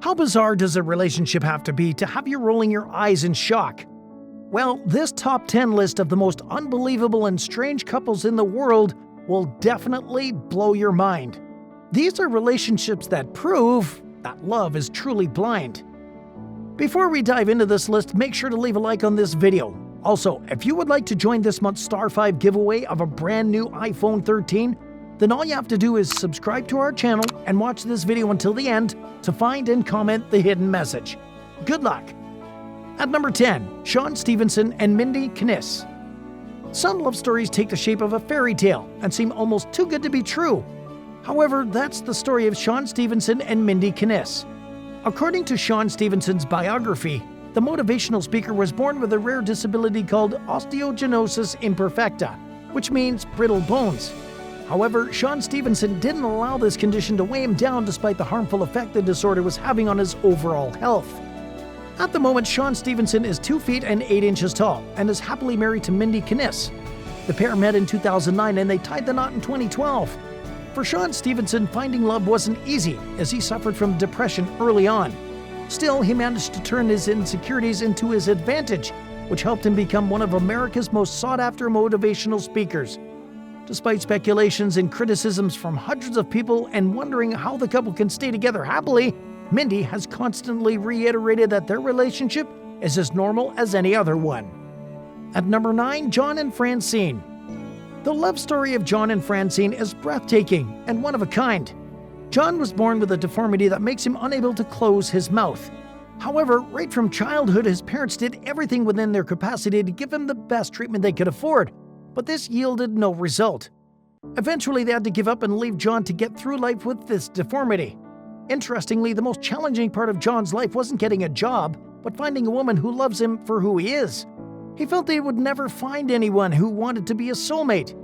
How bizarre does a relationship have to be to have you rolling your eyes in shock? Well, this top 10 list of the most unbelievable and strange couples in the world will definitely blow your mind. These are relationships that prove that love is truly blind. Before we dive into this list, make sure to leave a like on this video. Also, if you would like to join this month's Star 5 giveaway of a brand new iPhone 13, then all you have to do is subscribe to our channel and watch this video until the end to find and comment the hidden message. Good luck! At number 10, Shawn Stevenson and Mindy Kinnis. Some love stories take the shape of a fairy tale and seem almost too good to be true. However, that's the story of Shawn Stevenson and Mindy Kinnis. According to Shawn Stevenson's biography, the motivational speaker was born with a rare disability called osteogenesis imperfecta, which means brittle bones. However, Shawn Stevenson didn't allow this condition to weigh him down despite the harmful effect the disorder was having on his overall health. At the moment, Shawn Stevenson is 2 feet and 8 inches tall and is happily married to Mindy Kinnis. The pair met in 2009 and they tied the knot in 2012. For Shawn Stevenson, finding love wasn't easy as he suffered from depression early on. Still, he managed to turn his insecurities into his advantage, which helped him become one of America's most sought-after motivational speakers. Despite speculations and criticisms from hundreds of people and wondering how the couple can stay together happily, Mindy has constantly reiterated that their relationship is as normal as any other one. At number 9, John and Francine. The love story of John and Francine is breathtaking and one of a kind. John was born with a deformity that makes him unable to close his mouth. However, right from childhood, his parents did everything within their capacity to give him the best treatment they could afford, but this yielded no result. Eventually, they had to give up and leave John to get through life with this deformity. Interestingly, the most challenging part of John's life wasn't getting a job, but finding a woman who loves him for who he is. He felt they would never find anyone who wanted to be a soulmate.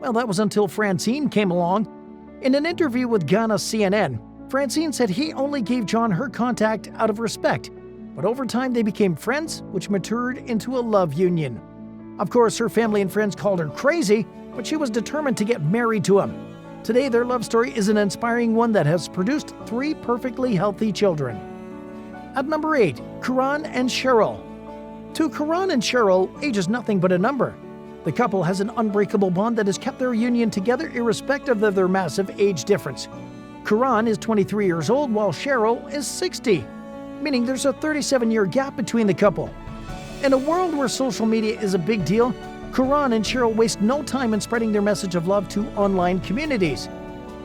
Well, that was until Francine came along. In an interview with Ghana CNN, Francine said he only gave John her contact out of respect, but over time they became friends, which matured into a love union. Of course, her family and friends called her crazy, but she was determined to get married to him. Today, their love story is an inspiring one that has produced 3 perfectly healthy children. At number 8, Karan and Cheryl. To Karan and Cheryl, age is nothing but a number. The couple has an unbreakable bond that has kept their union together irrespective of their massive age difference. Karan is 23 years old while Cheryl is 60, meaning there's a 37-year gap between the couple. In a world where social media is a big deal, Karan and Cheryl waste no time in spreading their message of love to online communities.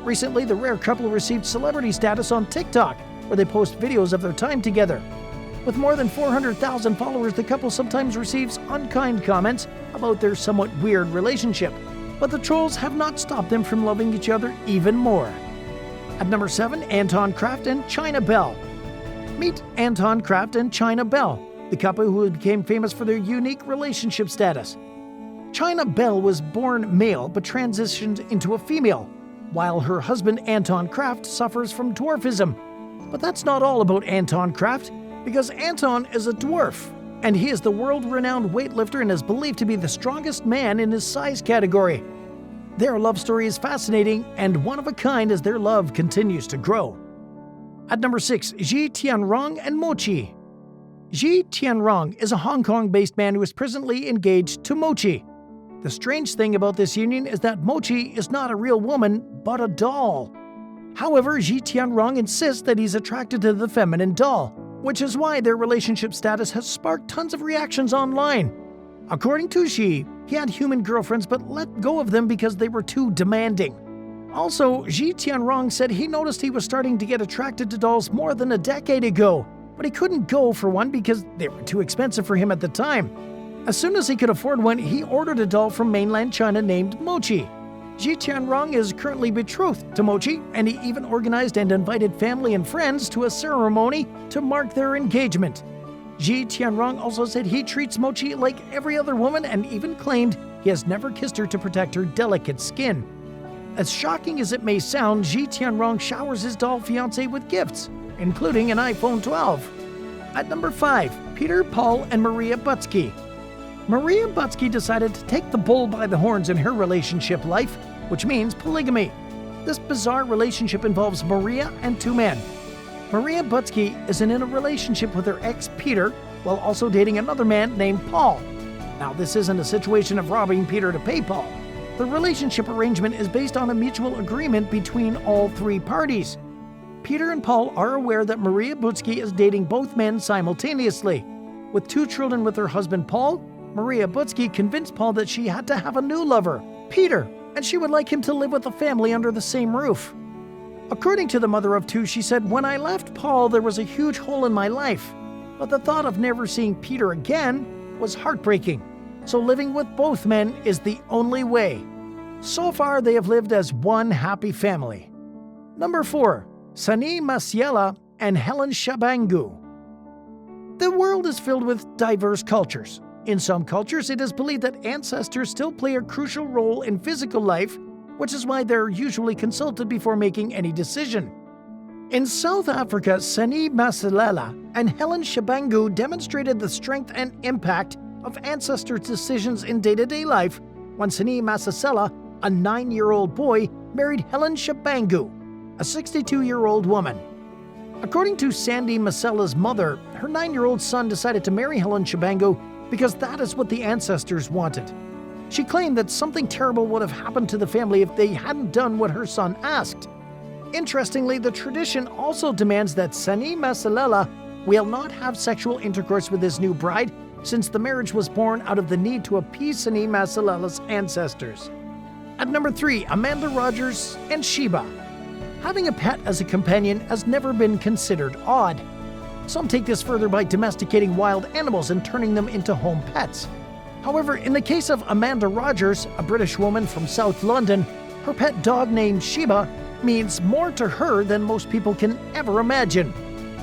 Recently, the rare couple received celebrity status on TikTok, where they post videos of their time together. With more than 400,000 followers, the couple sometimes receives unkind comments about their somewhat weird relationship, but the trolls have not stopped them from loving each other even more. At number 7, Anton Kraft and China Bell. Meet Anton Kraft and China Bell, the couple who became famous for their unique relationship status. China Bell was born male but transitioned into a female, while her husband Anton Kraft suffers from dwarfism. But that's not all about Anton Kraft, because Anton is a dwarf, and he is the world-renowned weightlifter and is believed to be the strongest man in his size category. Their love story is fascinating and one of a kind as their love continues to grow. At number 6, Ji Tianrong and Mochi. Ji Tianrong is a Hong Kong-based man who is presently engaged to Mochi. The strange thing about this union is that Mochi is not a real woman, but a doll. However, Ji Tianrong insists that he's attracted to the feminine doll, which is why their relationship status has sparked tons of reactions online. According to Ji, he had human girlfriends but let go of them because they were too demanding. Also, Ji Tianrong said he noticed he was starting to get attracted to dolls more than a decade ago, but he couldn't go for one because they were too expensive for him at the time. As soon as he could afford one, he ordered a doll from mainland China named Mochi. Ji Tianrong is currently betrothed to Mochi, and he even organized and invited family and friends to a ceremony to mark their engagement. Ji Tianrong also said he treats Mochi like every other woman and even claimed he has never kissed her to protect her delicate skin. As shocking as it may sound, Ji Tianrong showers his doll fiancé with gifts, including an iPhone 12. At number 5, Peter, Paul, and Maria Butsky. Maria Butsky decided to take the bull by the horns in her relationship life, which means polygamy. This bizarre relationship involves Maria and 2 men. Maria Butsky is in a relationship with her ex Peter while also dating another man named Paul. Now, this isn't a situation of robbing Peter to pay Paul. The relationship arrangement is based on a mutual agreement between all three parties. Peter and Paul are aware that Maria Butsky is dating both men simultaneously. With 2 children with her husband Paul, Maria Butsky convinced Paul that she had to have a new lover, Peter, and she would like him to live with the family under the same roof. According to the mother of 2, she said, "When I left Paul, there was a huge hole in my life, but the thought of never seeing Peter again was heartbreaking. So living with both men is the only way." So far, they have lived as one happy family. Number 4. Sunny Masiela and Helen Shabangu. The world is filled with diverse cultures. In some cultures, it is believed that ancestors still play a crucial role in physical life, which is why they're usually consulted before making any decision. In South Africa, Sunny Masilela and Helen Shabangu demonstrated the strength and impact of ancestors' decisions in day-to-day life when Sunny Masilela, a 9-year-old boy, married Helen Shabangu, a 62-year-old woman. According to Sandy Masela's mother, her 9-year-old son decided to marry Helen Shabangu because that is what the ancestors wanted. She claimed that something terrible would have happened to the family if they hadn't done what her son asked. Interestingly, the tradition also demands that Sunny Masilela will not have sexual intercourse with his new bride, since the marriage was born out of the need to appease Sunny Masilela's ancestors. At number 3, Amanda Rogers and Sheba. Having a pet as a companion has never been considered odd. Some take this further by domesticating wild animals and turning them into home pets. However, in the case of Amanda Rogers, a British woman from South London, her pet dog named Sheba means more to her than most people can ever imagine.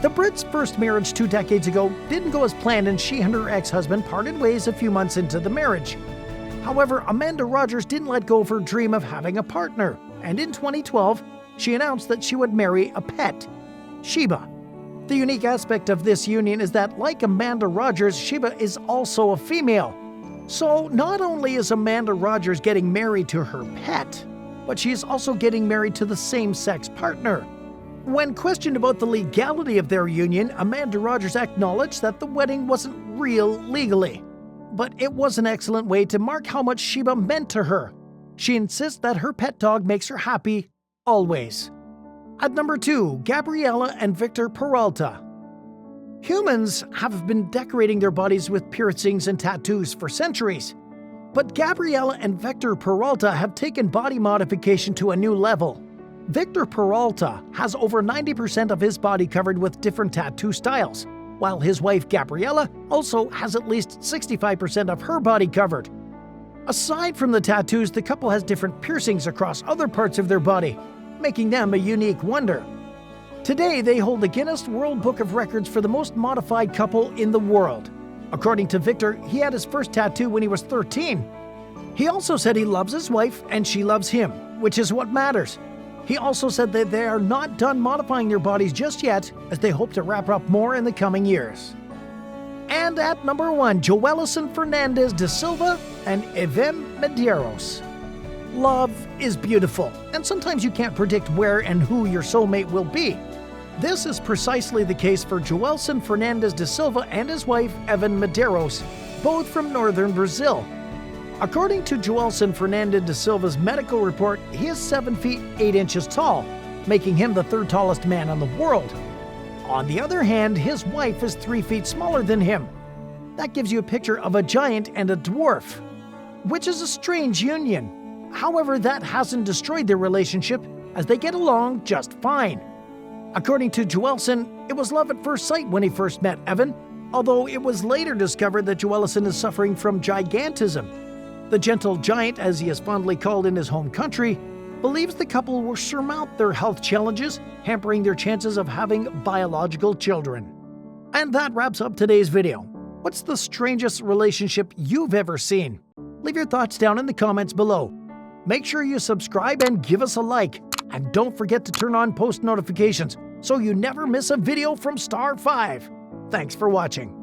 The Brit's first marriage 2 decades ago didn't go as planned, and she and her ex-husband parted ways a few months into the marriage. However, Amanda Rogers didn't let go of her dream of having a partner, and in 2012, she announced that she would marry a pet, Sheba. The unique aspect of this union is that, like Amanda Rogers, Sheba is also a female. So not only is Amanda Rogers getting married to her pet, but she is also getting married to the same-sex partner. When questioned about the legality of their union, Amanda Rogers acknowledged that the wedding wasn't real legally, but it was an excellent way to mark how much Sheba meant to her. She insists that her pet dog makes her happy, always. At number 2, Gabriella and Victor Peralta. Humans have been decorating their bodies with piercings and tattoos for centuries, but Gabriella and Victor Peralta have taken body modification to a new level. Victor Peralta has over 90% of his body covered with different tattoo styles, while his wife Gabriella also has at least 65% of her body covered. Aside from the tattoos, the couple has different piercings across other parts of their body, making them a unique wonder. Today, they hold the Guinness World Book of Records for the most modified couple in the world. According to Victor, he had his first tattoo when he was 13. He also said he loves his wife and she loves him, which is what matters. He also said that they are not done modifying their bodies just yet, as they hope to wrap up more in the coming years. And at number 1, Joelison Fernandez de Silva and Evem Medeiros. Love is beautiful, and sometimes you can't predict where and who your soulmate will be. This is precisely the case for Joelson Fernandez de Silva and his wife Evan Medeiros, both from northern Brazil. According to Joelson Fernandez de Silva's medical report, he is 7 feet 8 inches tall, making him the 3rd tallest man in the world. On the other hand, his wife is 3 feet smaller than him. That gives you a picture of a giant and a dwarf, which is a strange union. However, that hasn't destroyed their relationship, as they get along just fine. According to Joelson, it was love at first sight when he first met Evan, although it was later discovered that Joelson is suffering from gigantism. The gentle giant, as he is fondly called in his home country, believes the couple will surmount their health challenges, hampering their chances of having biological children. And that wraps up today's video. What's the strangest relationship you've ever seen? Leave your thoughts down in the comments below. Make sure you subscribe and give us a like. And don't forget to turn on post notifications so you never miss a video from Star 5. Thanks for watching.